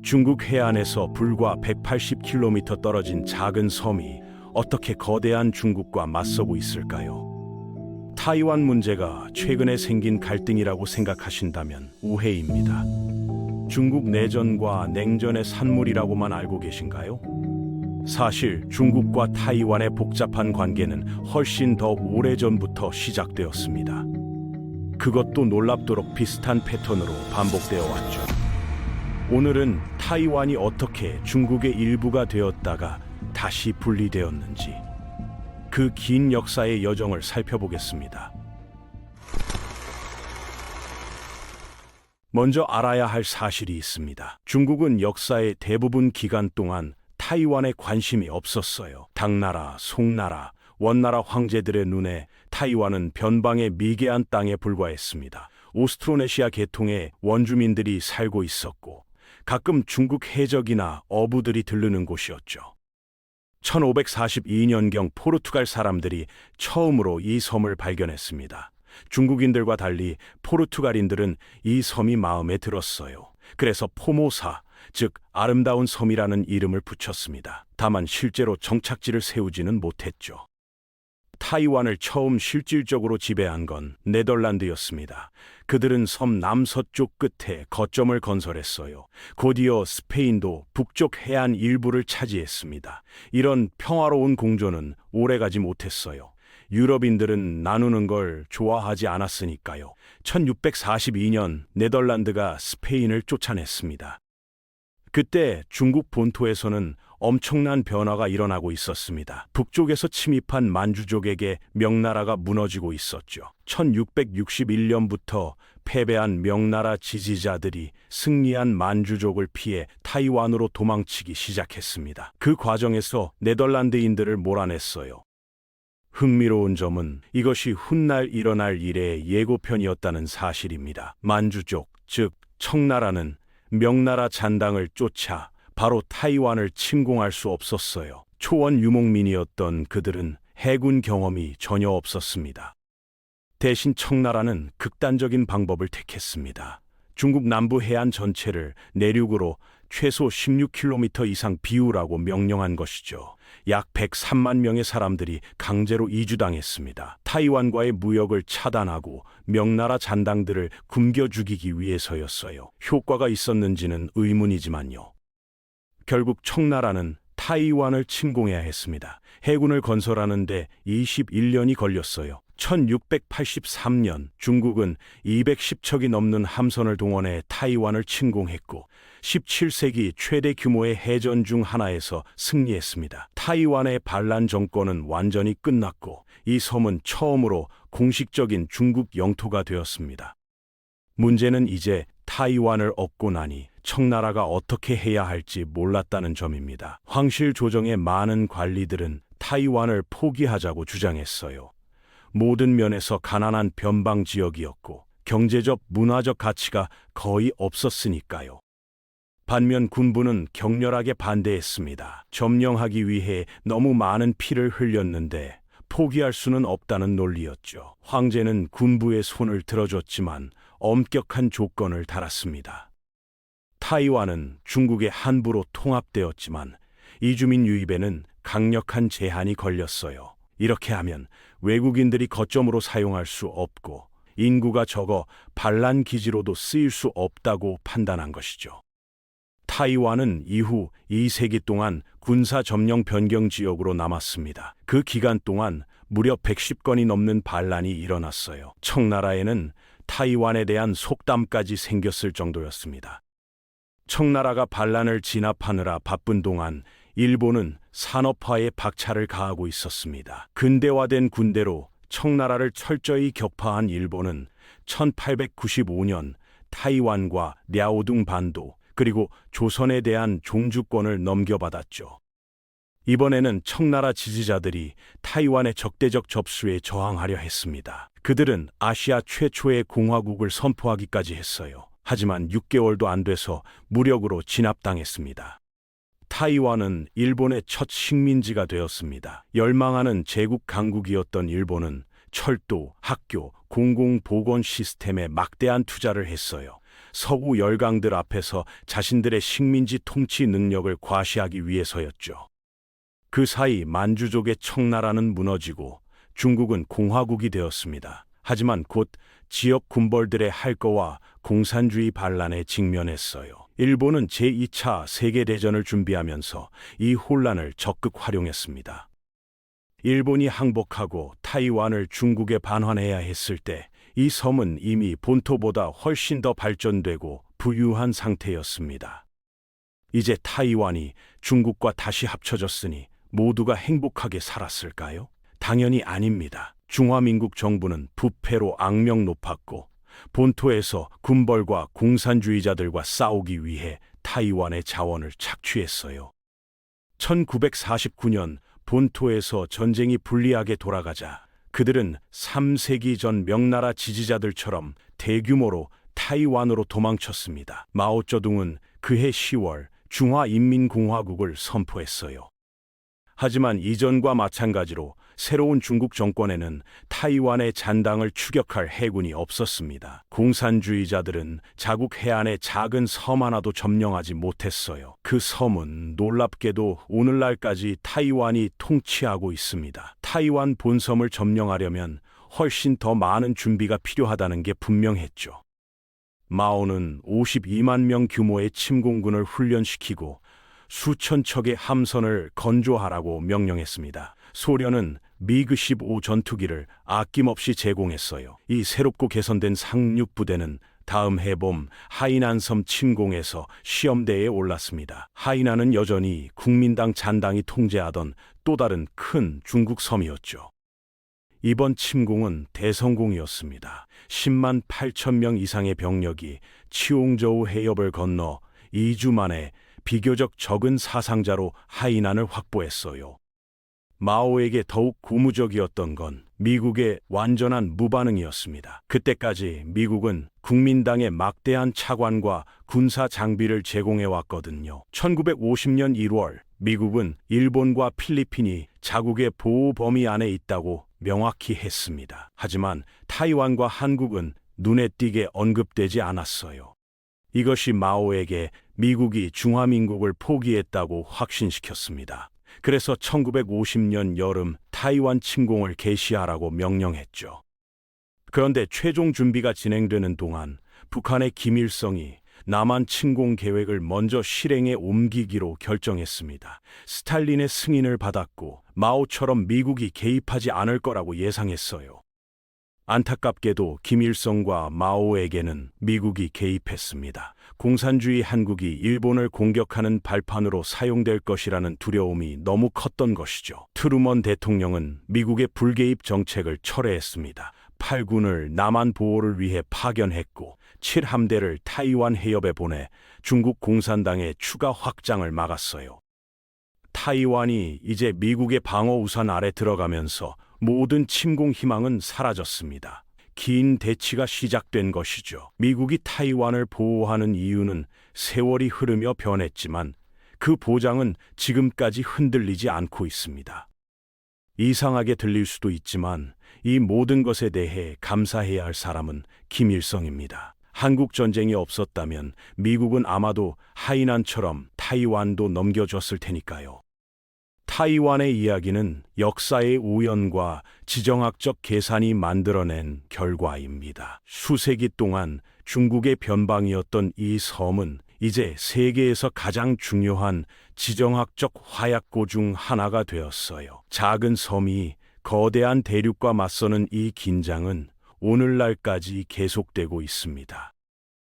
중국 해안에서 불과 180km 떨어진 작은 섬이 어떻게 거대한 중국과 맞서고 있을까요? 타이완 문제가 최근에 생긴 갈등이라고 생각하신다면 우회입니다. 중국 내전과 냉전의 산물이라고만 알고 계신가요? 사실 중국과 타이완의 복잡한 관계는 훨씬 더 오래전부터 시작되었습니다. 그것도 놀랍도록 비슷한 패턴으로 반복되어 왔죠. 오늘은 타이완이 어떻게 중국의 일부가 되었다가 다시 분리되었는지 그 긴 역사의 여정을 살펴보겠습니다. 먼저 알아야 할 사실이 있습니다. 중국은 역사의 대부분 기간 동안 타이완에 관심이 없었어요. 당나라, 송나라, 원나라 황제들의 눈에 타이완은 변방의 미개한 땅에 불과했습니다. 오스트로네시아 계통의 원주민들이 살고 있었고 가끔 중국 해적이나 어부들이 들르는 곳이었죠. 1542년경 포르투갈 사람들이 처음으로 이 섬을 발견했습니다. 중국인들과 달리 포르투갈인들은 이 섬이 마음에 들었어요. 그래서 포모사, 즉 아름다운 섬이라는 이름을 붙였습니다. 다만 실제로 정착지를 세우지는 못했죠. 타이완을 처음 실질적으로 지배한 건 네덜란드였습니다. 그들은 섬 남서쪽 끝에 거점을 건설했어요. 곧이어 스페인도 북쪽 해안 일부를 차지했습니다. 이런 평화로운 공조는 오래가지 못했어요. 유럽인들은 나누는 걸 좋아하지 않았으니까요. 1642년 네덜란드가 스페인을 쫓아냈습니다. 그때 중국 본토에서는 엄청난 변화가 일어나고 있었습니다. 북쪽에서 침입한 만주족에게 명나라가 무너지고 있었죠. 1661년부터 패배한 명나라 지지자들이 승리한 만주족을 피해 타이완으로 도망치기 시작했습니다. 그 과정에서 네덜란드인들을 몰아냈어요. 흥미로운 점은 이것이 훗날 일어날 일의 예고편이었다는 사실입니다. 만주족, 즉 청나라는 명나라 잔당을 쫓아 바로 타이완을 침공할 수 없었어요. 초원 유목민이었던 그들은 해군 경험이 전혀 없었습니다. 대신 청나라는 극단적인 방법을 택했습니다. 중국 남부 해안 전체를 내륙으로 최소 16km 이상 비우라고 명령한 것이죠. 약 103만 명의 사람들이 강제로 이주당했습니다. 타이완과의 무역을 차단하고 명나라 잔당들을 굶겨 죽이기 위해서였어요. 효과가 있었는지는 의문이지만요. 결국 청나라는 타이완을 침공해야 했습니다. 해군을 건설하는데 21년이 걸렸어요. 1683년 중국은 210척이 넘는 함선을 동원해 타이완을 침공했고 17세기 최대 규모의 해전 중 하나에서 승리했습니다. 타이완의 반란 정권은 완전히 끝났고 이 섬은 처음으로 공식적인 중국 영토가 되었습니다. 문제는 이제 타이완을 얻고 나니 청나라가 어떻게 해야 할지 몰랐다는 점입니다. 황실 조정의 많은 관리들은 타이완을 포기하자고 주장했어요. 모든 면에서 가난한 변방 지역이었고 경제적, 문화적 가치가 거의 없었으니까요. 반면 군부는 격렬하게 반대했습니다. 점령하기 위해 너무 많은 피를 흘렸는데 포기할 수는 없다는 논리였죠. 황제는 군부의 손을 들어줬지만 엄격한 조건을 달았습니다. 타이완은 중국의 한부로 통합되었지만 이주민 유입에는 강력한 제한이 걸렸어요. 이렇게 하면 외국인들이 거점으로 사용할 수 없고 인구가 적어 반란 기지로도 쓰일 수 없다고 판단한 것이죠. 타이완은 이후 2세기 동안 군사 점령 변경 지역으로 남았습니다. 그 기간 동안 무려 110건이 넘는 반란이 일어났어요. 청나라에는 타이완에 대한 속담까지 생겼을 정도였습니다. 청나라가 반란을 진압하느라 바쁜 동안 일본은 산업화에 박차를 가하고 있었습니다. 근대화된 군대로 청나라를 철저히 격파한 일본은 1895년 타이완과 랴오둥 반도 그리고 조선에 대한 종주권을 넘겨받았죠. 이번에는 청나라 지지자들이 타이완의 적대적 접수에 저항하려 했습니다. 그들은 아시아 최초의 공화국을 선포하기까지 했어요. 하지만 6개월도 안 돼서 무력으로 진압당했습니다. 타이완은 일본의 첫 식민지가 되었습니다. 열망하는 제국 강국이었던 일본은 철도, 학교, 공공보건 시스템에 막대한 투자를 했어요. 서구 열강들 앞에서 자신들의 식민지 통치 능력을 과시하기 위해서였죠. 그 사이 만주족의 청나라는 무너지고 중국은 공화국이 되었습니다. 하지만 곧 지역 군벌들의 할거와 공산주의 반란에 직면했어요. 일본은 제2차 세계대전을 준비하면서 이 혼란을 적극 활용했습니다. 일본이 항복하고 타이완을 중국에 반환해야 했을 때 이 섬은 이미 본토보다 훨씬 더 발전되고 부유한 상태였습니다. 이제 타이완이 중국과 다시 합쳐졌으니 모두가 행복하게 살았을까요? 당연히 아닙니다. 중화민국 정부는 부패로 악명 높았고 본토에서 군벌과 공산주의자들과 싸우기 위해 타이완의 자원을 착취했어요. 1949년 본토에서 전쟁이 불리하게 돌아가자 그들은 3세기 전 명나라 지지자들처럼 대규모로 타이완으로 도망쳤습니다. 마오쩌둥은 그해 10월 중화인민공화국을 선포했어요. 하지만 이전과 마찬가지로 새로운 중국 정권에는 타이완의 잔당을 추격할 해군이 없었습니다. 공산주의자들은 자국 해안의 작은 섬 하나도 점령하지 못했어요. 그 섬은 놀랍게도 오늘날까지 타이완이 통치하고 있습니다. 타이완 본섬을 점령하려면 훨씬 더 많은 준비가 필요하다는 게 분명했죠. 마오는 52만 명 규모의 침공군을 훈련시키고 수천 척의 함선을 건조하라고 명령했습니다. 소련은 미그 15 전투기를 아낌없이 제공했어요. 이 새롭고 개선된 상륙부대는 다음 해봄 하이난섬 침공에서 시험대에 올랐습니다. 하이난은 여전히 국민당 잔당이 통제하던 또 다른 큰 중국 섬이었죠. 이번 침공은 대성공이었습니다. 10만 8천 명 이상의 병력이 치옹저우 해협을 건너 2주 만에 비교적 적은 사상자로 하이난을 확보했어요. 마오에게 더욱 고무적이었던 건 미국의 완전한 무반응이었습니다. 그때까지 미국은 국민당에 막대한 차관과 군사 장비를 제공해왔거든요. 1950년 1월 미국은 일본과 필리핀이 자국의 보호 범위 안에 있다고 명확히 했습니다. 하지만 타이완과 한국은 눈에 띄게 언급되지 않았어요. 이것이 마오에게 미국이 중화민국을 포기했다고 확신시켰습니다. 그래서 1950년 여름 타이완 침공을 개시하라고 명령했죠. 그런데 최종 준비가 진행되는 동안 북한의 김일성이 남한 침공 계획을 먼저 실행에 옮기기로 결정했습니다. 스탈린의 승인을 받았고 마오처럼 미국이 개입하지 않을 거라고 예상했어요. 안타깝게도 김일성과 마오에게는 미국이 개입했습니다. 공산주의 한국이 일본을 공격하는 발판으로 사용될 것이라는 두려움이 너무 컸던 것이죠. 트루먼 대통령은 미국의 불개입 정책을 철회했습니다. 8군을 남한 보호를 위해 파견했고 7함대를 타이완 해협에 보내 중국 공산당의 추가 확장을 막았어요. 타이완이 이제 미국의 방어 우산 아래 들어가면서 모든 침공 희망은 사라졌습니다. 긴 대치가 시작된 것이죠. 미국이 타이완을 보호하는 이유는 세월이 흐르며 변했지만 그 보장은 지금까지 흔들리지 않고 있습니다. 이상하게 들릴 수도 있지만 이 모든 것에 대해 감사해야 할 사람은 김일성입니다. 한국 전쟁이 없었다면 미국은 아마도 하이난처럼 타이완도 넘겨줬을 테니까요. 타이완의 이야기는 역사의 우연과 지정학적 계산이 만들어낸 결과입니다. 수세기 동안 중국의 변방이었던 이 섬은 이제 세계에서 가장 중요한 지정학적 화약고 중 하나가 되었어요. 작은 섬이 거대한 대륙과 맞서는 이 긴장은 오늘날까지 계속되고 있습니다.